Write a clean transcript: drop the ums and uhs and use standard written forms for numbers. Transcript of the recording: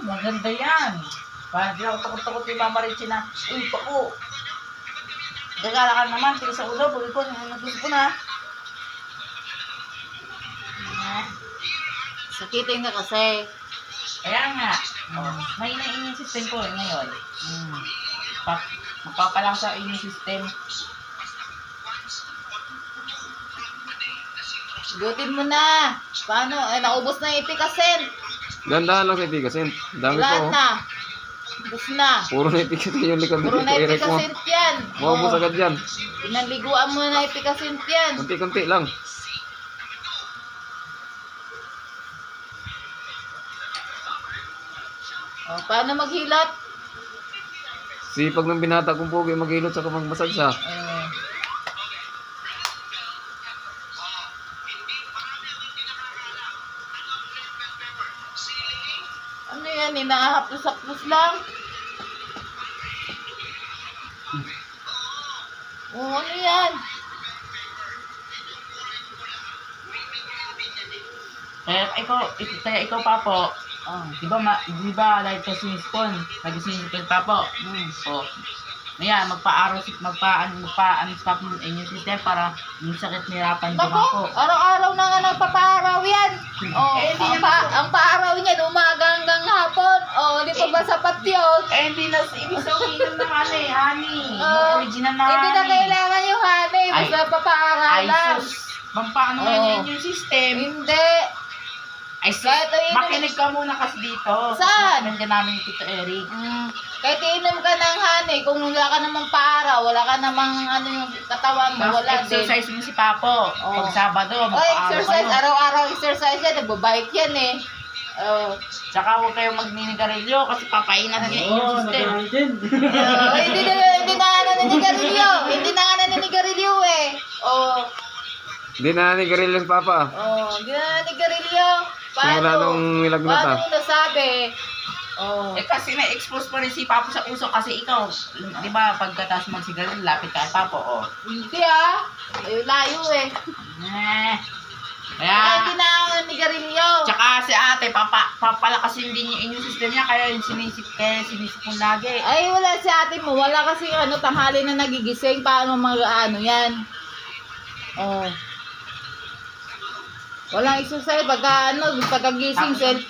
Maganda yan. Parang di ako takot-takot ni Mama Richie na, uy, pako. Gagala ka naman, tingin sa ulo, buwi ko, gusto ko na. Sakitin ka kasi. Kaya nga, may immune system ko ngayon. Magpapalang sa immune system. Gutin mo na. Paano? Naubos na yung ipikasin. Dandahan lang sa ipikasin. Dami pa Wala oh. na. Ubus na. Puro na ipikasin yung likod Puro na Eric mo. ipikasin yan. Maubos agad yan. Pinaliguan mo na ipikasin yan. Kunti-kunti lang. Paano maghilot? Sipag ng binata kong pogi maghilot sa kamag-massage ha. Ano yan? Inahaplos-haplos lang. Ano yan? Kaya ikaw pa po, di ba like ka sinisipon, nag-sinisipon pa po. Ayan, magpa-ano stop mo inyong system para yung sakit nirapan din Bako, ako. araw-araw na nga nagpapa-araw yan. Ang pa-araw niya, umaga hanggang hapon. Di pa ba sapat yun? Hindi na ibig sabihin ng honey. Original na Hindi na honey. kailangan yung honey, basta papa-araw Ay, lang. sus. Pampaano nga niya inyong system? Hindi. Ay, sus. Kahit Makinig ka muna kasi dito. Saan? Nandiyan namin ni Tito Eric. Kahit inom ka ng honey, kung wala ka namang para, wala ka namang yung katawan mo, wala din. Exercise mo si Papo. Pag Sabado, Exercise, kayo. araw-araw exercise yan, nagbabike yan eh. Tsaka huwag kayong magninigarilyo kasi papainan niya inyong system. Hindi na nga naninigarilyo. Hindi na nga naninigarilyo eh. Hindi na nanigarilyo si Papa. Hindi na naninigarilyo. Simula nung nilagnat Paano mo nasabi? Kasi na-expose pa rin si Papo sa uso kasi ikaw, di ba, pagkatapos magsigarilyo, lapit ka kay Papo, Hindi layo eh. Kaya, Hindi na ako naninigarilyo. tsaka si ate, papalakasin din yung inyong system niya, kaya yung sinisipon lagi. Ay, wala si ate mo. Wala kasi tanghali na nagigising. Paano yan? Walang exercise. Pagkagising, cellphone.